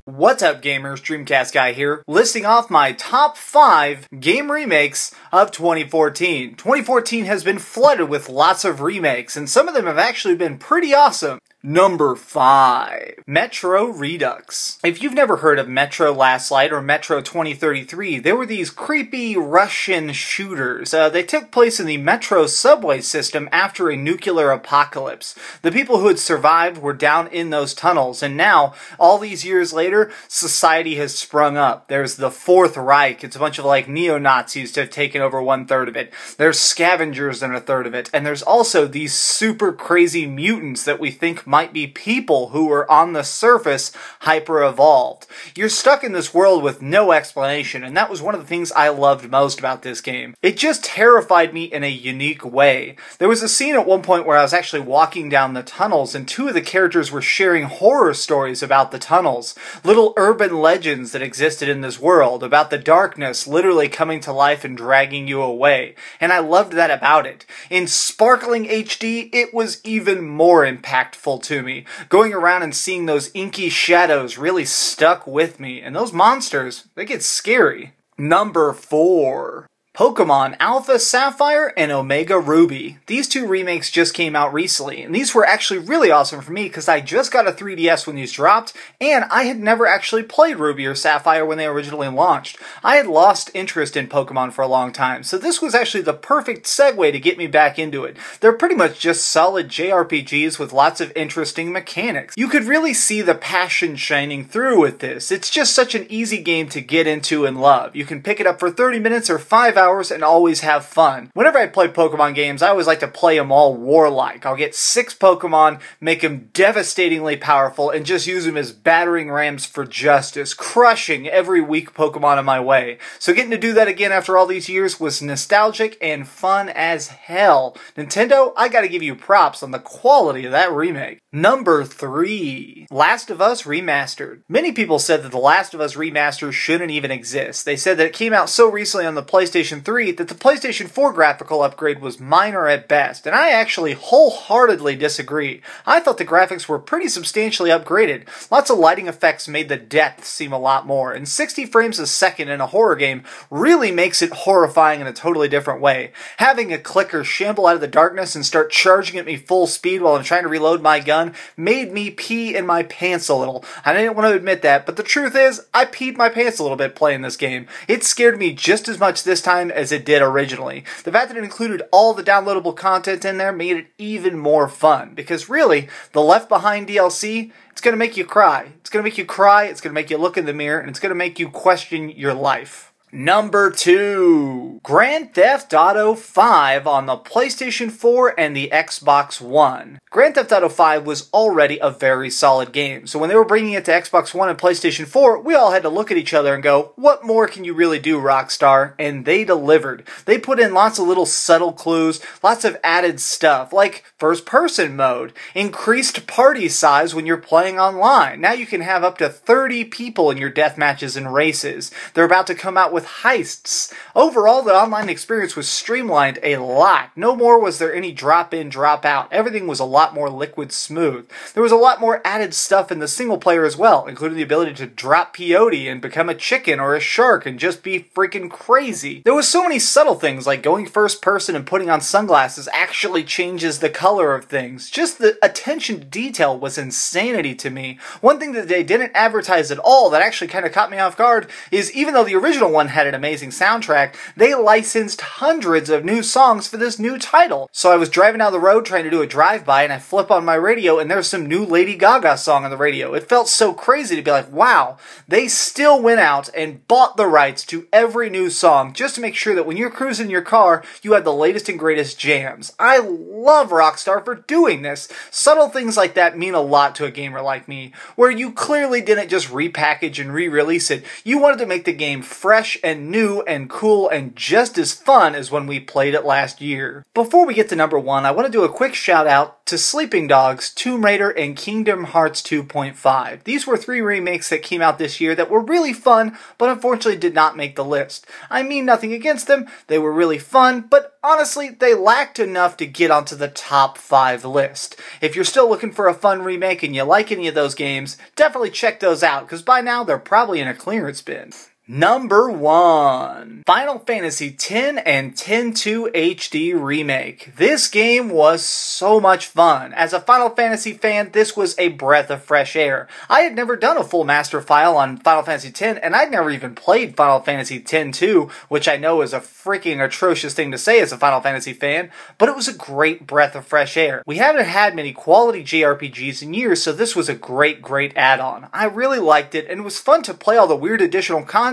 What's up gamers, DreamcastGuy here, listing off my top 5 game remakes of 2014. 2014 has been flooded with lots of remakes, and some of them have actually been pretty awesome. Number 5. Metro Redux. If you've never heard of Metro Last Light or Metro 2033, they were these creepy Russian shooters. They took place in the Metro subway system after a nuclear apocalypse. The people who had survived were down in those tunnels, and now, all these years later, society has sprung up. There's the Fourth Reich. It's a bunch of like neo-Nazis to have taken over 1/3 of it. There's scavengers in 1/3 of it. And there's also these super crazy mutants that we think might be people who were on the surface hyper-evolved. You're stuck in this world with no explanation, and that was one of the things I loved most about this game. It just terrified me in a unique way. There was a scene at one point where I was actually walking down the tunnels, and two of the characters were sharing horror stories about the tunnels. Little urban legends that existed in this world, about the darkness literally coming to life and dragging you away. And I loved that about it. In sparkling HD, it was even more impactful to me. Going around and seeing those inky shadows really stuck with me, and those monsters, they get scary. Number 4. Pokemon Alpha Sapphire and Omega Ruby. These two remakes just came out recently, and these were actually really awesome for me because I just got a 3DS when these dropped, and I had never actually played Ruby or Sapphire when they originally launched. I had lost interest in Pokemon for a long time, so this was actually the perfect segue to get me back into it. They're pretty much just solid JRPGs with lots of interesting mechanics. You could really see the passion shining through with this. It's just such an easy game to get into and love. You can pick it up for 30 minutes or 5 hours and always have fun. Whenever I play Pokemon games, I always like to play them all warlike. I'll get 6 Pokemon, make them devastatingly powerful, and just use them as battering rams for justice, crushing every weak Pokemon in my way. So getting to do that again after all these years was nostalgic and fun as hell. Nintendo, I gotta give you props on the quality of that remake. Number 3. Last of Us Remastered. Many people said that the Last of Us Remastered shouldn't even exist. They said that it came out so recently on the PlayStation 3 that the PlayStation 4 graphical upgrade was minor at best, and I actually wholeheartedly disagree. I thought the graphics were pretty substantially upgraded. Lots of lighting effects made the depth seem a lot more, and 60 frames a second in a horror game really makes it horrifying in a totally different way. Having a clicker shamble out of the darkness and start charging at me full speed while I'm trying to reload my gun made me pee in my pants a little. I didn't want to admit that, but the truth is, I peed my pants a little bit playing this game. It scared me just as much this time as it did originally. The fact that it included all the downloadable content in there made it even more fun, because really, the Left Behind DLC, it's going to make you cry. It's going to make you cry, it's going to make you look in the mirror, and it's going to make you question your life. Number 2. Grand Theft Auto 5 on the PlayStation 4 and the Xbox One. Grand Theft Auto 5 was already a very solid game, so when they were bringing it to Xbox One and PlayStation 4, we all had to look at each other and go, what more can you really do, Rockstar? And they delivered. They put in lots of little subtle clues, lots of added stuff, like first-person mode, increased party size when you're playing online. Now you can have up to 30 people in your death matches and races. They're about to come out with heists. Overall, the online experience was streamlined a lot. No more was there any drop-in, drop-out. Everything was a lot more liquid smooth. There was a lot more added stuff in the single player as well, including the ability to drop peyote and become a chicken or a shark and just be freaking crazy. There was so many subtle things, like going first person and putting on sunglasses actually changes the color of things. Just the attention to detail was insanity to me. One thing that they didn't advertise at all that actually kind of caught me off guard is even though the original one had an amazing soundtrack, they licensed hundreds of new songs for this new title. So I was driving down the road trying to do a drive-by and I flip on my radio and there's some new Lady Gaga song on the radio. It felt so crazy to be like, wow, they still went out and bought the rights to every new song just to make sure that when you're cruising your car, you have the latest and greatest jams. I love Rockstar for doing this. Subtle things like that mean a lot to a gamer like me, where you clearly didn't just repackage and re-release it. You wanted to make the game fresh and new and cool and just as fun as when we played it last year. Before we get to number 1, I want to do a quick shout out to Sleeping Dogs, Tomb Raider, and Kingdom Hearts 2.5. These were 3 remakes that came out this year that were really fun, but unfortunately did not make the list. I mean nothing against them, they were really fun, but honestly, they lacked enough to get onto the top 5 list. If you're still looking for a fun remake and you like any of those games, definitely check those out, because by now they're probably in a clearance bin. Number 1. Final Fantasy X and X-2 HD Remake. This game was so much fun. As a Final Fantasy fan, this was a breath of fresh air. I had never done a full master file on Final Fantasy X, and I'd never even played Final Fantasy X-2, which I know is a freaking atrocious thing to say as a Final Fantasy fan, but it was a great breath of fresh air. We haven't had many quality JRPGs in years, so this was a great add-on. I really liked it, and it was fun to play all the weird additional content.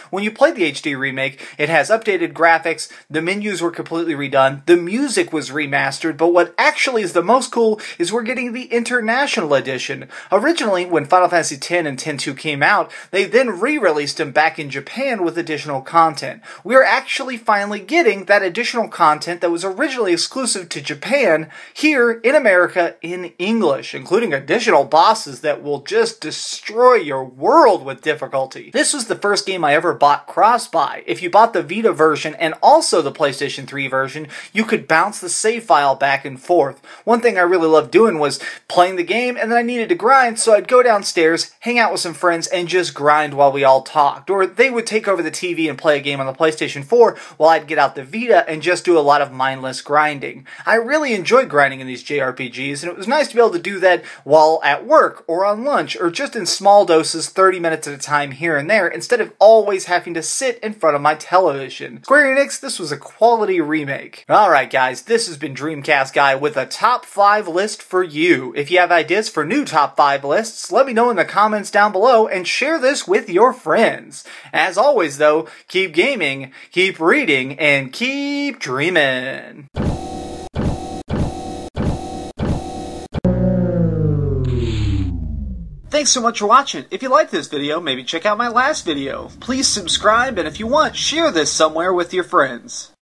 When you play the HD remake, it has updated graphics, the menus were completely redone, the music was remastered, but what actually is the most cool is we're getting the International Edition. Originally, when Final Fantasy X and X-2 came out, they then re-released them back in Japan with additional content. We are actually finally getting that additional content that was originally exclusive to Japan here in America in English, including additional bosses that will just destroy your world with difficulty. This was the first game I ever bought cross-buy. If you bought the Vita version and also the PlayStation 3 version, you could bounce the save file back and forth. One thing I really loved doing was playing the game, and then I needed to grind, so I'd go downstairs, hang out with some friends, and just grind while we all talked. Or they would take over the TV and play a game on the PlayStation 4 while I'd get out the Vita and just do a lot of mindless grinding. I really enjoyed grinding in these JRPGs, and it was nice to be able to do that while at work, or on lunch, or just in small doses 30 minutes at a time here and there, instead of always having to sit in front of my television. Square Enix, this was a quality remake. Alright guys, this has been DreamcastGuy with a top 5 list for you. If you have ideas for new top 5 lists, let me know in the comments down below and share this with your friends. As always though, keep gaming, keep reading, and keep dreaming. Thanks so much for watching. If you liked this video, maybe check out my last video. Please subscribe, and if you want, share this somewhere with your friends.